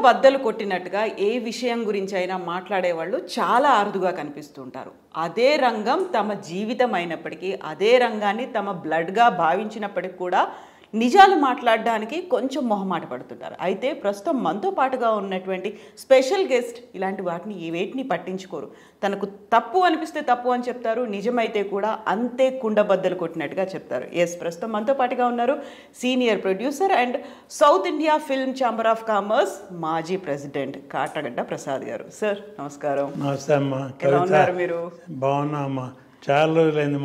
బద్దలు కొట్టినట్టుగా ఏ విషయం గురించి అయినా మాట్లాడేవాళ్ళు చాలా అరుదుగా కనిపిస్తుంటారు. అదే రంగం తమ జీవితం అయినప్పటికీ, అదే రంగాన్ని తమ బ్లడ్గా భావించినప్పటికీ కూడా నిజాలు మాట్లాడడానికి కొంచెం మొహమాట పడుతుంటారు. అయితే ప్రస్తుతం మనతో పాటుగా ఉన్నటువంటి స్పెషల్ గెస్ట్ ఇలాంటి వేటిని పట్టించుకోరు. తనకు తప్పు అనిపిస్తే తప్పు అని చెప్తారు, నిజమైతే కూడా అంతే కుండబద్దలు కొట్టినట్టుగా చెప్తారు. ప్రస్తుతం మనతో పాటుగా ఉన్నారు senior producer and south India film chamber of commerce మాజీ ప్రెసిడెంట్ కాటగడ్డ ప్రసాద్ గారు. సార్ నమస్కారం. నమస్తే అమ్మా. ఎలా ఉన్నారు మీరు? బాగున్నా అమ్మా. చాలా రోజులైంది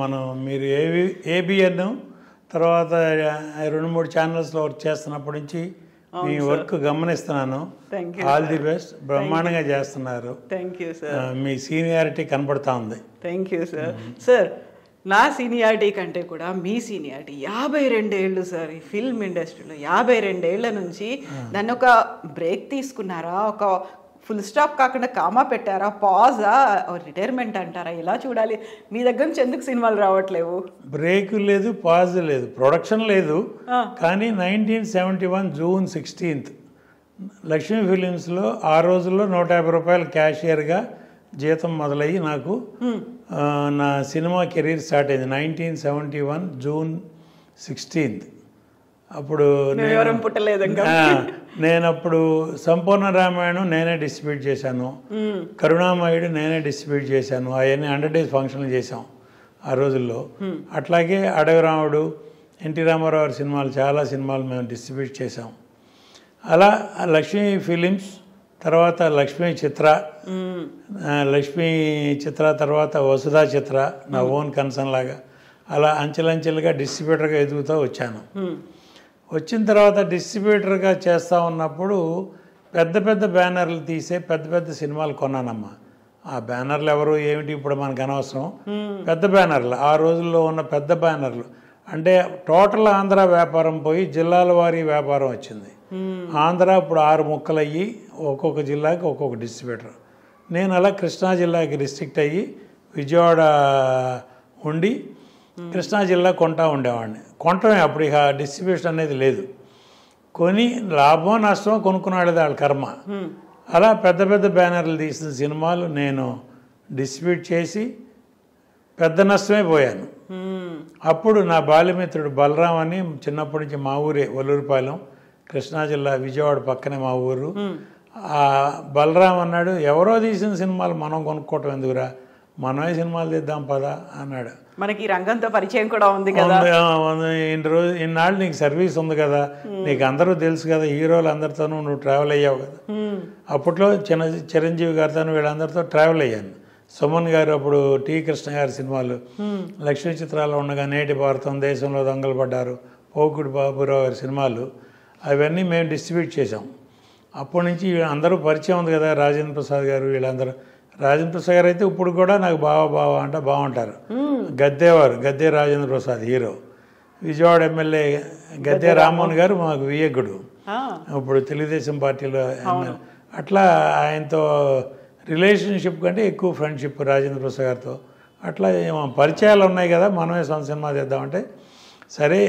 మీరు ఏబిఎన్ తర్వాత 2-3 ఛానల్స్లో వర్క్ చేస్తున్నప్పటి నుంచి మీ వర్క్ గమనిస్తున్నాను. All the best. బ్రహ్మాండంగా చేస్తున్నారు. Thank you sir. మీ సీనియారిటీ కనపడతా ఉంది. Thank you sir. సార్ నా సీనియారిటీ కంటే కూడా మీ సీనియారిటీ 52 ఏళ్ళు సార్. ఈ ఫిల్మ్ ఇండస్ట్రీలో 52 ఏళ్ల నుంచి దాన్ని ఒక బ్రేక్ తీసుకున్నారా, ఒక ఫుల్ స్టాప్ కాకుండా కామా పెట్టారా, పాజా, రిటైర్మెంట్ అంటారా, ఎలా చూడాలి? మీ దగ్గర నుంచి ఎందుకు సినిమాలు రావట్లేవు? బ్రేక్ లేదు, పాజ్ లేదు, ప్రొడక్షన్ లేదు. కానీ 1971 జూన్ 16 లక్ష్మీ ఫిలిమ్స్లో ఆ రోజుల్లో 150 రూపాయలు క్యాషియర్గా జీతం మొదలయ్యి నాకు నా సినిమా కెరీర్ స్టార్ట్ అయింది. 1971 జూన్ 16. అప్పుడు నేను అప్పుడు సంపూర్ణ రామాయణం నేనే డిస్ట్రిబ్యూట్ చేశాను, కరుణామయుడు నేనే డిస్ట్రిబ్యూట్ చేశాను. అవన్నీ 100 డేస్ ఫంక్షన్లు చేసాం ఆ రోజుల్లో. అట్లాగే అడవిరాముడు, ఎన్టీ రామారావు గారి సినిమాలు, చాలా సినిమాలు మేము డిస్ట్రిబ్యూట్ చేసాం. అలా లక్ష్మీ ఫిలిమ్స్ తర్వాత లక్ష్మీ చిత్ర తర్వాత వసుధా చిత్ర నా ఓన్ కన్సర్న్ లాగా అలా అంచెలంచెలుగా డిస్ట్రిబ్యూటర్గా ఎదుగుతూ వచ్చాను. వచ్చిన తర్వాత డిస్ట్రిబ్యూటర్గా చేస్తూ ఉన్నప్పుడు పెద్ద పెద్ద బ్యానర్లు తీసే పెద్ద పెద్ద సినిమాలు కొన్నానమ్మా. ఆ బ్యానర్లు ఎవరు ఏమిటి ఇప్పుడు మనకు అనవసరం. పెద్ద బ్యానర్లు, ఆ రోజుల్లో ఉన్న పెద్ద బ్యానర్లు అంటే టోటల్ ఆంధ్ర వ్యాపారం పోయి జిల్లాల వారీ వ్యాపారం వచ్చింది. ఆంధ్ర ఇప్పుడు 6 ముక్కలు అయ్యి ఒక్కొక్క జిల్లాకి ఒక్కొక్క డిస్ట్రిబ్యూటర్. నేను అలా కృష్ణా జిల్లాకి రిస్ట్రిక్ట్ అయ్యి విజయవాడ ఉండి కృష్ణా జిల్లా కొంటా ఉండేవాడిని. కొంటమే అప్పుడు ఇక డిస్ట్రిబ్యూషన్ అనేది లేదు. కొని లాభం నష్టం కొనుక్కున్నాడు వాళ్ళ కర్మ. అలా పెద్ద పెద్ద బ్యానర్లు తీసిన సినిమాలు నేను డిస్ట్రిబ్యూట్ చేసి పెద్ద నష్టమే పోయాను. అప్పుడు నా బాల్యమిత్రుడు బలరాం అని, చిన్నప్పటి నుంచి మా ఊరే ఒల్లూరుపాలెం, కృష్ణా జిల్లా విజయవాడ పక్కనే మా ఊరు. ఆ బలరాం అన్నాడు, ఎవరో తీసిన సినిమాలు మనం కొనుక్కోవటం ఎందుకురా, మనమే సినిమాలు తీద్దాం పదా అన్నాడు. మనకి రంగంతో పరిచయం కూడా ఉంది కదా, ఇన్నాళ్ళు నీకు సర్వీస్ ఉంది కదా, నీకు అందరూ తెలుసు కదా, హీరోలు అందరితోనూ నువ్వు ట్రావెల్ అయ్యావు కదా. అప్పట్లో చిరంజీవి గారితో వీళ్ళందరితో ట్రావెల్ అయ్యాను. సుమన్ గారు అప్పుడు టి కృష్ణ గారి సినిమాలు, లక్ష్మీ చిత్రాల్లో ఉండగా నేటి భారతం, దేశంలో దొంగలు పడ్డారు, పోకుడు బాబురావు గారి సినిమాలు, అవన్నీ మేము డిస్ట్రిబ్యూట్ చేసాం. అప్పటి నుంచి అందరూ పరిచయం ఉంది కదా, రాజేంద్ర ప్రసాద్ గారు వీళ్ళందరూ. రాజేంద్ర ప్రసాద్ గారు అయితే ఇప్పుడు కూడా నాకు బావ అంటే బాగుంటారు. గద్దే రాజేంద్ర ప్రసాద్ హీరో, విజయవాడ ఎమ్మెల్యే గద్దే రామ్మోహన్ గారు మాకు వియ్యకుడు, ఇప్పుడు తెలుగుదేశం పార్టీలో ఎమ్మెల్యే. అట్లా ఆయనతో రిలేషన్షిప్ కంటే ఎక్కువ ఫ్రెండ్షిప్ రాజేంద్ర ప్రసాద్ గారితో. అట్లా పరిచయాలు ఉన్నాయి కదా, మనమే సొంత సినిమా చేద్దామంటే సరే.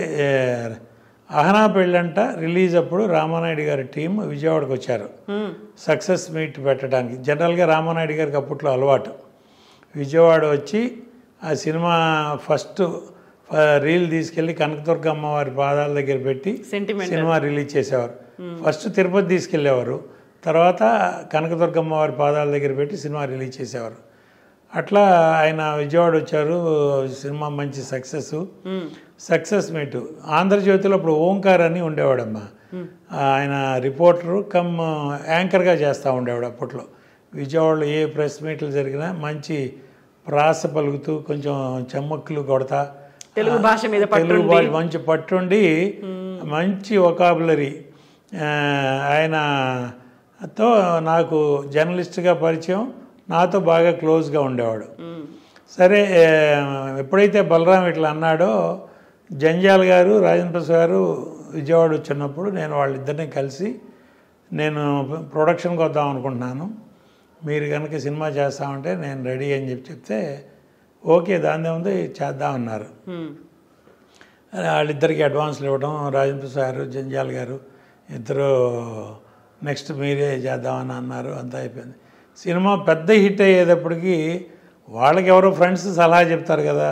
అహనా పెళ్ళంట రిలీజ్ అప్పుడు రామానాయుడు గారి టీం విజయవాడకు వచ్చారు సక్సెస్ మీట్ పెట్టడానికి. జనరల్గా రామానాయుడు గారికి అప్పట్లో అలవాటు విజయవాడ వచ్చి ఆ సినిమా ఫస్ట్ రీల్ తీసుకెళ్ళి కనకదుర్గమ్మ వారి పాదాల దగ్గర పెట్టి సినిమా రిలీజ్ చేసేవారు. ఫస్ట్ తిరుపతి తీసుకెళ్ళేవారు, తర్వాత కనకదుర్గమ్మ వారి పాదాల దగ్గర పెట్టి సినిమా రిలీజ్ చేసేవారు. అట్లా ఆయన విజయవాడ వచ్చారు. సినిమా మంచి సక్సెస్ మీటు. ఆంధ్రజ్యోతిలో ఇప్పుడు ఓంకార్ అని ఉండేవాడమ్మా, ఆయన రిపోర్టరు కమ్ యాంకర్గా చేస్తూ ఉండేవాడు. అప్పట్లో విజయవాడలో ఏ ప్రెస్ మీట్లు జరిగినా మంచి ప్రాస పలుకుతూ కొంచెం చెమ్మక్కులు కొడతా, తెలుగు భాష మంచి పట్టుండి మంచి వొకాబులరీ. ఆయనతో నాకు జర్నలిస్ట్గా పరిచయం, నాతో బాగా క్లోజ్గా ఉండేవాడు. సరే, ఎప్పుడైతే బలరాం ఇట్లా అన్నాడో, జంజాల్ గారు రాజేంద్ర ప్రసాద్ గారు విజయవాడ వచ్చినప్పుడు నేను వాళ్ళిద్దరిని కలిసి, నేను ప్రొడక్షన్కి వద్దాం అనుకుంటున్నాను, మీరు కనుక సినిమా చేస్తామంటే నేను రెడీ అని చెప్తే ఓకే దాని ఉంది చేద్దామన్నారు. వాళ్ళిద్దరికి అడ్వాన్స్లు ఇవ్వడం, రాజేంద్ర ప్రసాద్ గారు జంజాల్ గారు ఇద్దరు నెక్స్ట్ మీరే చేద్దామని అన్నారు, అంతా అయిపోయింది. సినిమా పెద్ద హిట్ అయ్యేటప్పటికి వాళ్ళకి ఎవరో ఫ్రెండ్స్ సలహా చెప్తారు కదా,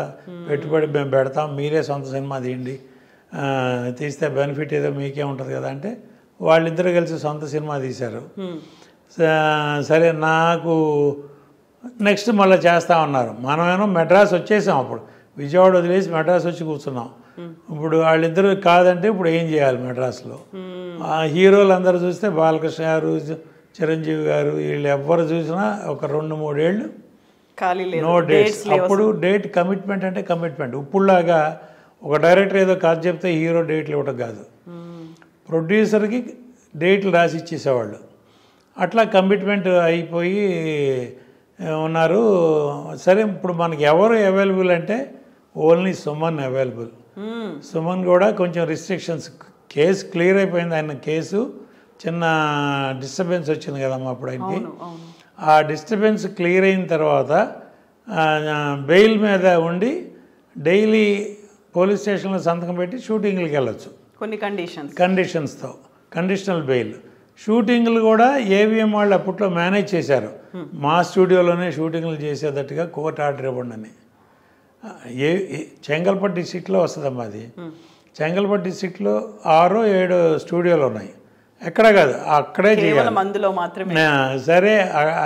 పెట్టుబడి మేము పెడతాం, మీరే సొంత సినిమా తీయండి, తీస్తే బెనిఫిట్ ఏదో మీకే ఉంటుంది కదా అంటే వాళ్ళిద్దరూ కలిసి సొంత సినిమా తీశారు. సరే నాకు నెక్స్ట్ మళ్ళీ చేస్తామన్నారు. మనమేమో మెడ్రాస్ వచ్చేసాం, అప్పుడు విజయవాడ వదిలేసి మెడ్రాస్ వచ్చి కూర్చున్నాం. ఇప్పుడు వాళ్ళిద్దరూ కాదంటే ఇప్పుడు ఏం చేయాలి మెడ్రాస్లో? హీరోలు అందరూ చూస్తే బాలకృష్ణ గారు, చిరంజీవి గారు, వీళ్ళు ఎవ్వరు చూసినా ఒక 2-3 ఏళ్ళు నో డేట్స్. అప్పుడు డేట్ కమిట్మెంట్ అంటే కమిట్మెంట్. ఇప్పుడులాగా ఒక డైరెక్టర్ ఏదో కథ చెప్తే హీరో డేట్లు ఇవ్వడం కాదు, ప్రొడ్యూసర్కి డేట్లు రాసి ఇచ్చేసేవాళ్ళు. అట్లా కమిట్మెంట్ అయిపోయి ఉన్నారు. సరే ఇప్పుడు మనకి ఎవరు అవైలబుల్ అంటే ఓన్లీ సుమన్ అవైలబుల్. సుమన్ కూడా కొంచెం రిస్ట్రిక్షన్స్, కేసు క్లియర్ అయిపోయింది. ఆయన కేసు చిన్న డిస్టర్బెన్స్ వచ్చింది కదమ్మా అప్పుడు ఆయనకి. ఆ డిస్టర్బెన్స్ క్లియర్ అయిన తర్వాత బెయిల్ మీద ఉండి డైలీ పోలీస్ స్టేషన్లో సంతకం పెట్టి షూటింగ్లకి వెళ్ళొచ్చు కొన్ని కండిషన్స్తో, కండిషనల్ బెయిల్. షూటింగ్లు కూడా ఏవిఎం వాళ్ళు అప్పట్లో మేనేజ్ చేశారు. మా స్టూడియోలోనే షూటింగ్లు చేసేటట్టుగా కోర్టు ఆర్డర్ ఇవ్వండి అని. చెంగల్పట్టు డిస్ట్రిక్ట్లో వస్తుందమ్మా అది. చెంగల్పట్టు డిస్ట్రిక్ట్లో 6-7 స్టూడియోలు ఉన్నాయి. ఎక్కడ కాదు, అక్కడే చేయాలి. సరే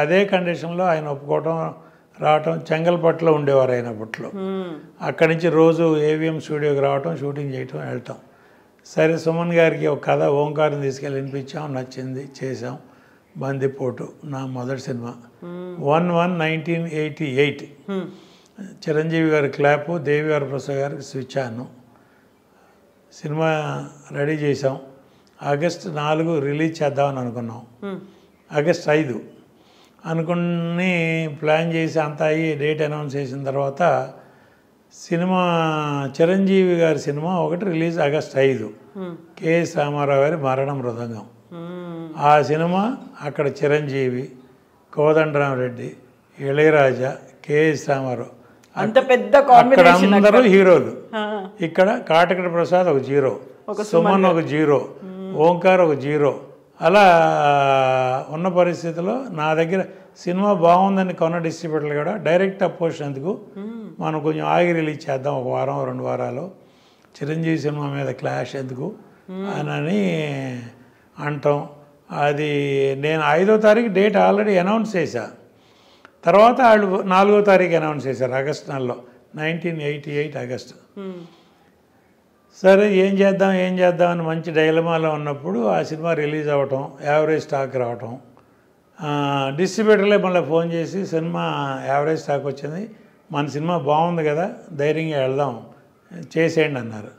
అదే కండిషన్లో ఆయన ఒప్పుకోవటం రావటం. చెంగల్పట్టులో ఉండేవారు ఆయన అప్పట్లో. అక్కడి నుంచి రోజు ఏవిఎం స్టూడియోకి రావటం, షూటింగ్ చేయటం, వెళ్ళటం. సరే సుమన్ గారికి ఒక కథ ఓంకారం తీసుకెళ్ళి వినిపించాం, నచ్చింది, చేసాం. బందిపోటు నా మొదటి సినిమా 1/1/1988. చిరంజీవి గారి క్లాపు, దేవివారి ప్రసాద్ గారికి స్విచ్ ఆను. సినిమా రెడీ చేసాం. ఆగస్టు 4 రిలీజ్ చేద్దామని అనుకున్నాం. ఆగస్టు 5 అనుకుని ప్లాన్ చేసి అంతా అయ్యి డేట్ అనౌన్స్ చేసిన తర్వాత సినిమా చిరంజీవి గారి సినిమా ఒకటి రిలీజ్ ఆగస్టు 5, కెఎస్ రామారావు గారి మరణ మృదంగం. ఆ సినిమా అక్కడ చిరంజీవి, కోదండరామరెడ్డి, ఇళయరాజా, కెఎస్ రామారావు, అంత పెద్ద అక్కడ అందరూ హీరోలు. ఇక్కడ కాటకడ ప్రసాద్ ఒక 0, సుమన్ ఒక 0, ఓంకార్ ఒక 0. అలా ఉన్న పరిస్థితిలో నా దగ్గర సినిమా బాగుందని కొన్న డిస్ట్రిబ్యూటర్లు కూడా డైరెక్ట్ అపోజ్ ఎందుకు, మనం కొంచెం ఆగి రిలీజ్ చేద్దాం, 1 వారం 2 వారాలు, చిరంజీవి సినిమా మీద క్లాష్ ఎందుకు అని అంటాం. అది నేను 5వ తారీఖు డేట్ ఆల్రెడీ అనౌన్స్ చేశా. తర్వాత వాళ్ళు 4వ తారీఖు అనౌన్స్ చేశారు ఆగస్టు నెలలో, 1988 ఆగస్టు. సరే ఏం చేద్దాం అని మంచి డైలమాలో ఉన్నప్పుడు ఆ సినిమా రిలీజ్ అవ్వటం, యావరేజ్ స్టాక్ రావటం. డిస్ట్రిబ్యూటర్లే మళ్ళీ ఫోన్ చేసి సినిమా యావరేజ్ స్టాక్ వచ్చింది, మన సినిమా బాగుంది కదా, ధైర్యంగా వెళ్దాం, చేసేయండి అన్నారు.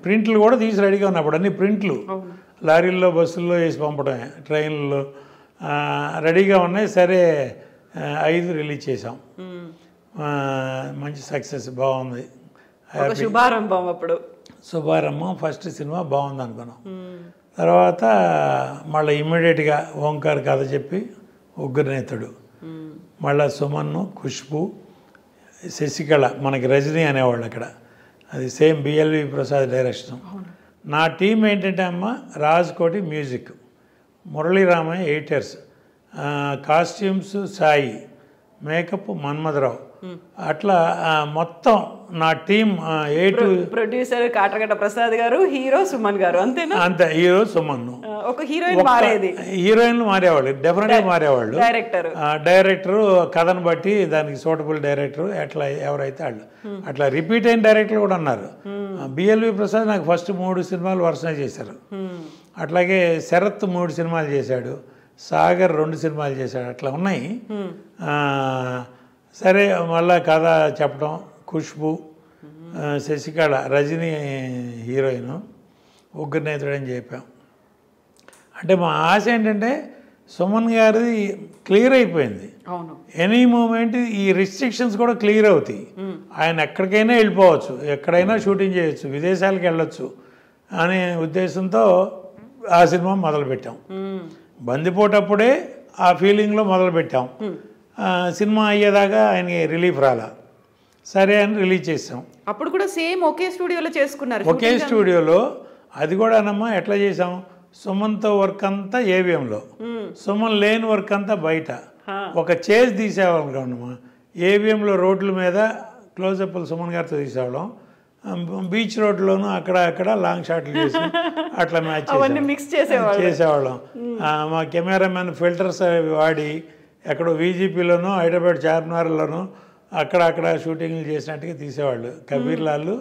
ప్రింట్లు కూడా తీసి రెడీగా ఉన్నాయి. అప్పుడు అన్ని ప్రింట్లు లారీల్లో, బస్సుల్లో వేసి పంపడమే, ట్రైన్లలో రెడీగా ఉన్నాయి. సరే 5 రిలీజ్ చేసాం. మంచి సక్సెస్, బాగుంది, శుభారంభం. అప్పుడు శుభారంభం, ఫస్ట్ సినిమా బాగుంది అనుకున్నాం. తర్వాత మళ్ళీ ఇమ్మీడియట్గా ఓంకార్ కథ చెప్పి ఉగ్రనేతుడు, మళ్ళీ సుమన్ను, ఖుష్బు, శశికళ, మనకి రజనీ అనేవాళ్ళు అక్కడ, అది సేమ్ బిఎల్వి ప్రసాద్ డైరెక్షన్. నా టీం ఏంటంటే అమ్మ Rajkoti music, Muraliramaiah editors, costumes Sai, makeup Manmadharao, అట్లా మొత్తం నా టీం ప్రొడ్యూసర్ కాటగడ్డ ప్రసాద్ గారు, హీరో సుమన్ గారు, అంతేనా? అంతే, హీరో సుమన్. ఒక హీరోయిన్లు మారేవాళ్ళు, డెఫినెట్గా మారేవాళ్ళు. డైరెక్టరు కథను బట్టి దానికి సూటబుల్ డైరెక్టరు ఎట్లా ఎవరైతే వాళ్ళు, అట్లా రిపీట్ అయిన డైరెక్టర్లు కూడా ఉన్నారు. బిఎల్వి ప్రసాద్ నాకు ఫస్ట్ 3 సినిమాలు వరుసనే చేశారు. అట్లాగే శరత్ 3 సినిమాలు చేశాడు, సాగర్ 2 సినిమాలు చేశాడు, అట్లా ఉన్నాయి. సరే మళ్ళా కథ చెప్పడం, ఖుష్బు, శశికళ, రజనీ హీరోయిన్, ఉగ్రనేతుడు అని చెప్పాం. అంటే మా ఆశ ఏంటంటే సుమన్ గారిది క్లియర్ అయిపోయింది. ఎనీ మూమెంట్ ఈ రిస్ట్రిక్షన్స్ కూడా క్లియర్ అవుతాయి. ఆయన ఎక్కడికైనా వెళ్ళిపోవచ్చు, ఎక్కడైనా షూటింగ్ చేయొచ్చు, విదేశాలకు వెళ్ళొచ్చు అనే ఉద్దేశంతో ఆ సినిమా మొదలుపెట్టాం. బందిపోటప్పుడే ఆ ఫీలింగ్లో మొదలుపెట్టాం. సినిమా అయ్యేదాకా ఆయనకి రిలీఫ్ రాలా. సరే అని రిలీజ్ చేసాం. అప్పుడు కూడా సేమ్ ఒకే స్టూడియోలో చేసుకున్నారు. ఒకే స్టూడియోలో, అది కూడా అన్నమ్మా ఎట్లా చేసాం, సుమన్తో వర్క్ అంతా ఏవిఎంలో, సుమన్ లేని వర్క్ అంతా బయట. ఒక చేజ్ తీసేవాళ్ళం కాదమ్మా. ఏవిఎంలో రోడ్ల మీద క్లోజప్లు సుమన్ గారితో తీసేవాళ్ళం, బీచ్ రోడ్లోనూ అక్కడ లాంగ్ షాట్లు చేసి అట్లా మ్యాచ్ చేసేవాళ్ళం. మా కెమెరామెన్ ఫిల్టర్స్ వాడి ఎక్కడో వీజీపీలోనూ హైదరాబాద్ చార్మినార్లోనూ అక్కడ షూటింగ్లు చేసినట్టుగా తీసేవాళ్ళు. కబీర్ లాల్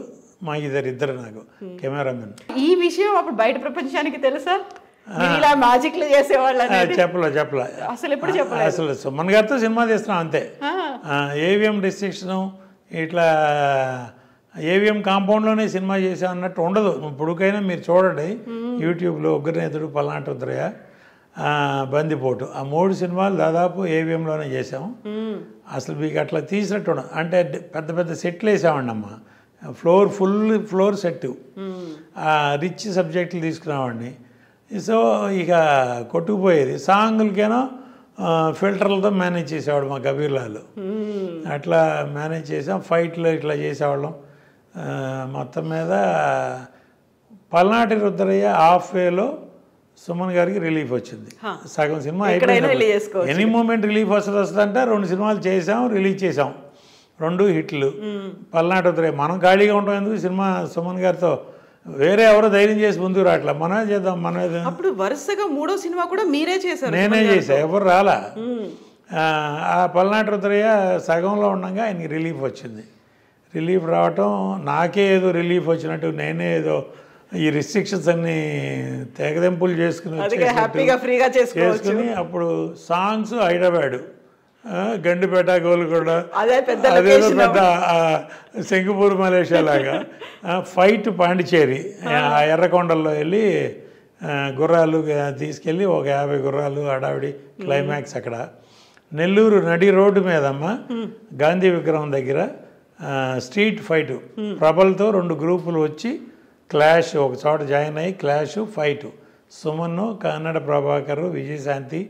మా ఇద్దరు నాకు కెమెరామెన్. ఈ విషయం అప్పుడు బయట ప్రపంచానికి తెలుసా? ఇలా మ్యాజిక్లు చేసేవాళ్ళు చెప్పలే అసలు ఎప్పుడు చెప్పలేదు. అసలు సుమన్ గారితో సినిమా తీస్తున్నాం అంతే. ఏవిఎం డిస్ట్రిక్షన్ ఇట్లా ఏవిఎం కాంపౌండ్లోనే సినిమా చేసాం అన్నట్టు ఉండదు. ఇప్పుడుకైనా మీరు చూడండి యూట్యూబ్లో ఉగ్రనేతుడు, పల్నాటి రుద్రయ్య, బందిపోటు, ఆ 3 సినిమాలు దాదాపు ఏవిఎంలోనే చేసాం. అసలు మీకు అట్లా తీసినట్టు ఉండదు. అంటే పెద్ద పెద్ద సెట్లు వేసామండి అమ్మ, ఫుల్ ఫ్లోర్ సెట్, రిచ్ సబ్జెక్టులు తీసుకున్నామండి. సో ఇక కొట్టుకుపోయేది. సాంగులకేనో ఫిల్టర్లతో మేనేజ్ చేసేవాడు మా కబీర్ లాల్. అట్లా మేనేజ్ చేసాం. ఫైట్లు ఇట్లా చేసేవాళ్ళం. మొత్తం మీద పల్నాటి రుద్రయ్య హాఫ్ వేలో సుమన్ గారికి రిలీఫ్ వచ్చింది. సగం సినిమా అయిపోయింది. ఎనీ మూమెంట్ రిలీఫ్ వస్తుందంటే 2 సినిమాలు చేసాం, రిలీజ్ చేసాం, 2 హిట్లు. పల్నాటి రుద్రయ్య మనం ఖాళీగా ఉంటాం ఎందుకు, సినిమా సుమన్ గారితో వేరే ఎవరో ధైర్యం చేసి ముందుకు రావట్లా, మనమే చేద్దాం మనమే. అప్పుడు వరుసగా 3వ సినిమా కూడా మీరే చేశారు? నేనే చేశా, ఎవరు రాలా. ఆ పల్నాటి రుద్రయ్య సగంలో ఉండగా ఆయనకి రిలీఫ్ వచ్చింది. రిలీఫ్ రావటం నాకే ఏదో రిలీఫ్ వచ్చినట్టు, నేనే ఏదో ఈ రిస్ట్రిక్షన్స్ అన్ని తెగదెంపులు చేసుకుని అప్పుడు సాంగ్స్ హైదరాబాదు, గండిపేట, గోల్కొండ, అదేదో పెద్ద సింగపూర్ మలేషియా లాగా. ఫైట్ పాండిచేరి, ఆ ఎర్రకొండల్లో వెళ్ళి గుర్రాలు తీసుకెళ్ళి ఒక 50 గుర్రాలు హడావిడి క్లైమాక్స్ అక్కడ. నెల్లూరు నడి రోడ్డు మీదమ్మ గాంధీ విగ్రహం దగ్గర స్ట్రీట్ ఫైటు, ప్రబల్తో 2 గ్రూపులు వచ్చి క్లాష్, ఒక చోట జాయిన్ అయ్యి క్లాష్ ఫైటు. సుమన్, కన్నడ ప్రభాకర్, విజయశాంతి,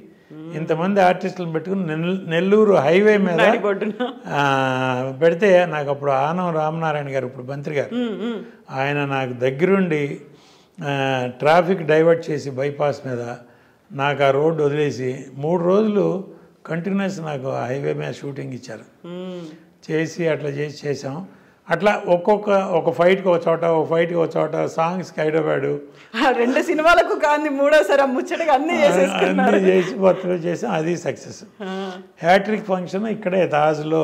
ఇంతమంది ఆర్టిస్టులను పెట్టుకుని నెల్లూరు హైవే మీద పెడితే నాకు అప్పుడు ఆనం రామనారాయణ గారు, ఇప్పుడు మంత్రి గారు, ఆయన నాకు దగ్గరుండి ట్రాఫిక్ డైవర్ట్ చేసి బైపాస్ మీద నాకు ఆ రోడ్డు వదిలేసి 3 రోజులు కంటిన్యూస్ నాకు హైవే మీద షూటింగ్ ఇచ్చారు. చేసి అట్లా చేసాం. అట్లా ఒక ఫైట్కి ఒక చోట, ఒక ఫైట్కి ఒక చోట, సాంగ్స్కి హైదరాబాదు, 2 సినిమాలకు కానీ 3వసారి ముచ్చటగా అన్నీ చేసి మొత్తం చేసాం. అది సక్సెస్. హ్యాట్రిక్ ఫంక్షన్ ఇక్కడే తాజ్లో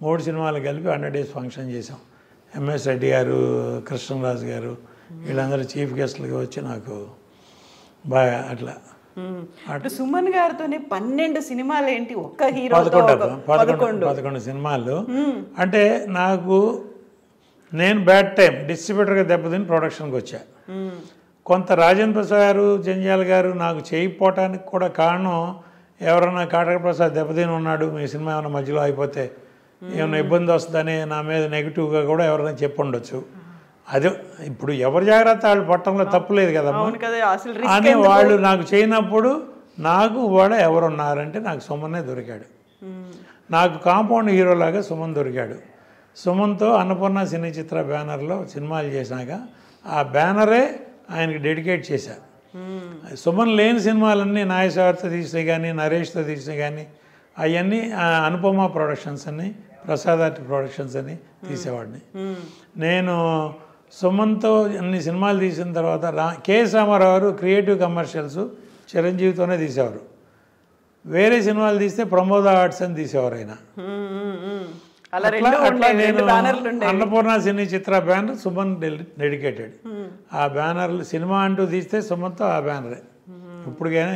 3 సినిమాలు కలిపి 100 days ఫంక్షన్ చేసాం. ఎంఎస్ రెడ్డి గారు, కృష్ణరాజు గారు వీళ్ళందరూ చీఫ్ గెస్ట్లుగా వచ్చి నాకు బాగా అట్లా. సుమన్ గారితోనే 12 సినిమాలు ఏంటి, ఒక్క హీరో 11 సినిమాలు. అంటే నాకు నేను బ్యాడ్ టైం డిస్ట్రిబ్యూటర్గా దెబ్బతిని ప్రొడక్షన్కి వచ్చా. కొంత రాజేంద్ర ప్రసాద్ గారు, జంజాల్ గారు నాకు చేయకపోవటానికి కూడా కారణం, ఎవరన్నా కాటక ప్రసాద్ దెబ్బతిని ఉన్నాడు, మీ సినిమా ఏమైనా మధ్యలో అయిపోతే ఏమైనా ఇబ్బంది వస్తుందని నా మీద నెగిటివ్గా కూడా ఎవరైనా చెప్పుండొచ్చు. అదే ఇప్పుడు ఎవరి జాగ్రత్త వాళ్ళు పట్టడంలో తప్పులేదు కదమ్మా. అని వాళ్ళు నాకు చేయనప్పుడు నాకు కూడా ఎవరున్నారంటే నాకు సుమన్నే దొరికాడు. నాకు కాంపౌండ్ హీరోలాగా సుమన్ దొరికాడు. సుమన్తో అన్నపూర్ణ సినీ చిత్ర బ్యానర్లో సినిమాలు చేశాక ఆ బ్యానరే ఆయనకి డెడికేట్ చేశారు. సుమన్ లేని సినిమాలన్నీ నాగేశ్వరతో తీసినాయి కానీ, నరేష్తో తీసినాయి కానీ, అవన్నీ అనుపమ ప్రొడక్షన్స్ అని, ప్రసాద్ ఆర్ట్ ప్రొడక్షన్స్ అని తీసేవాడిని. నేను సుమన్తో అన్ని సినిమాలు తీసిన తర్వాత కెఎస్ రామారావు గారు క్రియేటివ్ కమర్షియల్స్ చిరంజీవితోనే తీసేవారు. వేరే సినిమాలు తీస్తే ప్రమోద ఆర్ట్స్ అని తీసేవారు ఆయన. అట్లా నేను అన్నపూర్ణ సినీ చిత్ర బ్యానర్ సుమన్ డెడికేటెడ్. ఆ బ్యానర్లు సినిమా అంటూ తీస్తే సుమన్తో ఆ బ్యానరే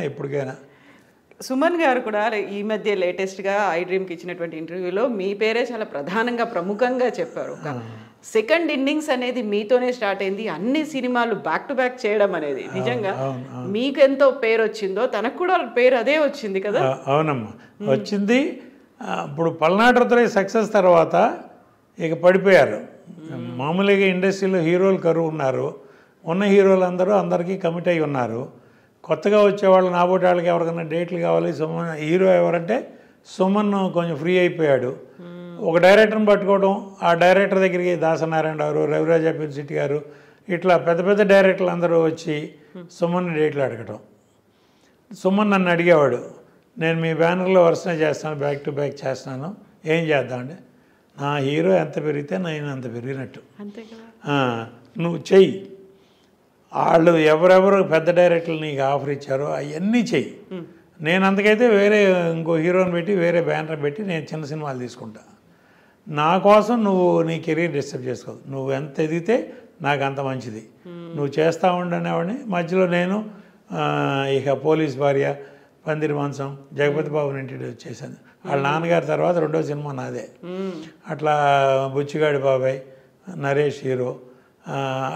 ఇప్పటికైనా. సుమన్ గారు కూడా ఈ మధ్య లేటెస్ట్గా ఐ డ్రీమ్కి ఇచ్చినటువంటి ఇంటర్వ్యూలో మీ పేరే చాలా ప్రముఖంగా చెప్పారు. సెకండ్ ఇన్నింగ్స్ అనేది మీతోనే స్టార్ట్ అయింది, అన్ని సినిమాలు బ్యాక్ టు బ్యాక్ చేయడం అనేది. నిజంగా మీకు ఎంతో పేరు వచ్చిందో తనకు కూడా పేరు అదే వచ్చింది కదా? అవునమ్మా, వచ్చింది. ఇప్పుడు పల్నాటి రుద్రయ్య సక్సెస్ తర్వాత ఇక పడిపోయారు. మామూలుగా ఇండస్ట్రీలో హీరోలు కరువు ఉన్నారు. ఉన్న హీరోలు అందరికీ కమిట్ అయి ఉన్నారు. కొత్తగా వచ్చేవాళ్ళు నాబోటి వాళ్ళకి ఎవరికైనా డేట్లు కావాలి. సుమన్ హీరో ఎవరంటే సుమన్ కొంచెం ఫ్రీ అయిపోయాడు. ఒక డైరెక్టర్ని పట్టుకోవడం, ఆ డైరెక్టర్ దగ్గరికి దాసనారాయణ గారు, రవిరాజ పిన్సిటి గారు, ఇట్లా పెద్ద పెద్ద డైరెక్టర్లు అందరూ వచ్చి సుమన్ డేట్లు అడగటం. సుమన్ నన్ను అడిగేవాడు, నేను మీ బ్యానర్లో వరుసనే చేస్తాను, బ్యాక్ టు బ్యాక్ చేస్తున్నాను, ఏం చేద్దామంటే నా హీరో ఎంత పెరిగితే నేను అంత పెరిగినట్టు, నువ్వు చెయ్యి, వాళ్ళు ఎవరెవరు పెద్ద డైరెక్టర్లు నీకు ఆఫర్ ఇచ్చారో అవన్నీ చెయ్యి, నేను అందుకైతే వేరే ఇంకో హీరోని పెట్టి వేరే బ్యానర్ పెట్టి నేను చిన్న సినిమాలు తీసుకుంటా, నా కోసం నువ్వు నీ కెరీర్ డిస్టర్బ్ చేసుకోవు, నువ్వు ఎంత ఎదిగితే నాకు అంత మంచిది, నువ్వు చేస్తూ ఉండనేవాడిని. మధ్యలో నేను ఇక పోలీస్ భార్య, పందిరి మంచం, జగపతి బాబుని ఇంట్రడ్యూస్ చేశాను. వాళ్ళ నాన్నగారి తర్వాత రెండో సినిమా నాదే. అట్లా బుచ్చిగాడి బాబాయ్, నరేష్ హీరో,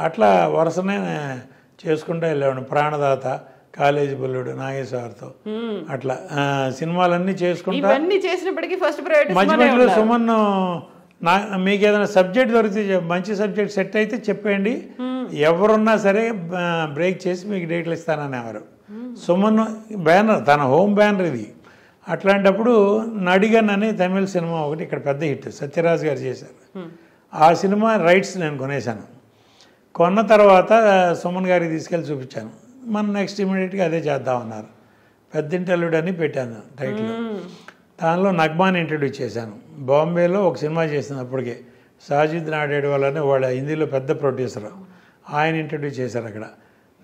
అట్లా వరుసనే చేసుకుంటూ వెళ్ళేవాడిని. ప్రాణదాత, కాలేజీ బుల్లుడు నాగేశ్వరతో, అట్లా సినిమాలన్నీ చేసుకుంటా. మధ్య మధ్యలో సుమన్ మీకు ఏదైనా సబ్జెక్ట్ దొరికితే మంచి సబ్జెక్ట్ సెట్ అయితే చెప్పండి, ఎవరున్నా సరే బ్రేక్ చేసి మీకు డేట్లు ఇస్తాననేవారు. సుమన్ బ్యానర్, తన హోమ్ బ్యానర్ ఇది. అట్లాంటప్పుడు నడిగన్ అనే తమిళ సినిమా ఒకటి ఇక్కడ పెద్ద హిట్ సత్యరాజ్ గారు చేశారు. ఆ సినిమా రైట్స్ నేను కొనేశాను. కొన్న తర్వాత సుమన్ గారికి తీసుకెళ్ళి చూపించాను. మనం నెక్స్ట్ ఇమీడియట్గా అదే చేద్దామన్నారు. పెద్దింటల్లుడు అని పెట్టాను టైటిల్. దానిలో నగ్మాని ఇంట్రడ్యూస్ చేశాను. బాంబేలో ఒక సినిమా చేసింది అప్పటికే, సాజిద్ నాడేడు వాళ్ళని, వాళ్ళ హిందీలో పెద్ద ప్రొడ్యూసర్, ఆయన ఇంట్రడ్యూస్ చేశారు అక్కడ.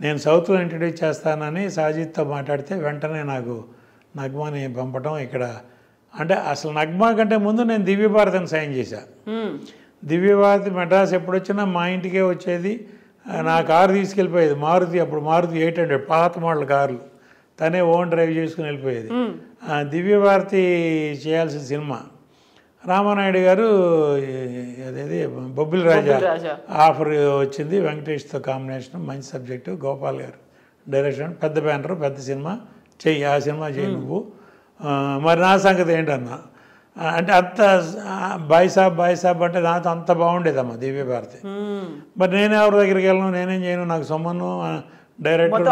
నేను సౌత్లో ఇంట్రడ్యూస్ చేస్తానని సాజిద్తో మాట్లాడితే వెంటనే నాకు నగ్మాని పంపటం. ఇక్కడ అంటే అసలు నగ్మా కంటే ముందు నేను దివ్యభారతిని సైన్ చేశాను. దివ్యభారతి మెడ్రాస్ ఎప్పుడు వచ్చినా మా ఇంటికే వచ్చేది. నా కారు తీసుకెళ్ళిపోయేది, మారుతి, అప్పుడు మారుతి 800 పాత మోడల్ కార్లు, తనే ఓన్ డ్రైవ్ చేసుకుని వెళ్ళిపోయేది. దివ్యభారతి చేయాల్సిన సినిమా రామానాయుడు గారు అదేది బొబ్బిలి రాజా ఆఫర్ వచ్చింది, వెంకటేష్తో కాంబినేషన్, మంచి సబ్జెక్టు, గోపాల్ గారు డైరెక్షన్, పెద్ద బ్యానర్, పెద్ద సినిమా, చెయ్యి, ఆ సినిమా చెయ్యి నువ్వు, మరి నా సంగతి ఏంటన్నా అంటే అంత బాయ్ సాబ్ అంటే నాతో అంత బాగుండేదమ్మా దివ్యభారతి. మరి నేను ఎవరి దగ్గరికి వెళ్ళను, నేనేం చేయను, నాకు సొమ్మను డైరెక్టర్,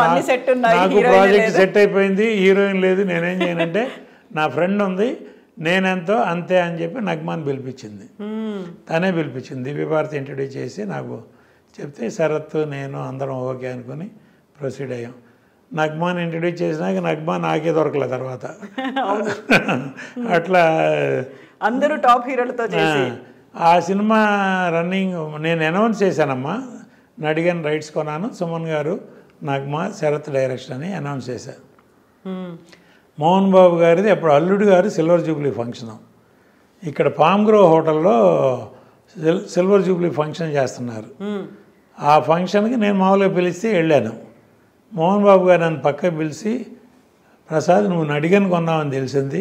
నాకు ప్రాజెక్ట్ సెట్ అయిపోయింది, హీరోయిన్ లేదు, నేనేం చేయనంటే నా ఫ్రెండ్ ఉంది, నేనెంతో అంతే అని చెప్పి నగ్మాన్ పిలిపించింది. తనే పిలిపించింది. దివ్యభారతి ఇంట్రడ్యూస్ చేసి నాకు చెప్తే శరత్ నేను అందరం ఓకే అనుకుని ప్రొసీడ్ అయ్యాం. నగ్మాన్ ఇంట్రడ్యూస్ చేసినాక నగ్మాన్ నాకే దొరకలే తర్వాత. అట్లా అందరూ టాప్ హీరోలతో ఆ సినిమా రన్నింగ్ నేను అనౌన్స్ చేశానమ్మా, నడిగన్ రైట్స్ కొన్నాను, సుమన్ గారు, నగ్మా, శరత్ డైరెక్షన్ అని అనౌన్స్ చేశాను. మోహన్ బాబు గారిది అప్పుడు అల్లుడు గారు సిల్వర్ జూబ్లీ ఫంక్షన్ ఇక్కడ పామ్ గ్రో హోటల్లో సిల్వర్ జూబ్లీ ఫంక్షన్ చేస్తున్నారు. ఆ ఫంక్షన్కి నేను మామూలుగా పిలిస్తే వెళ్ళాను. మోహన్ బాబు గారు నన్ను పక్కకు పిలిచి, ప్రసాద్ నువ్వు నడిగన్ కొన్నావని తెలిసింది,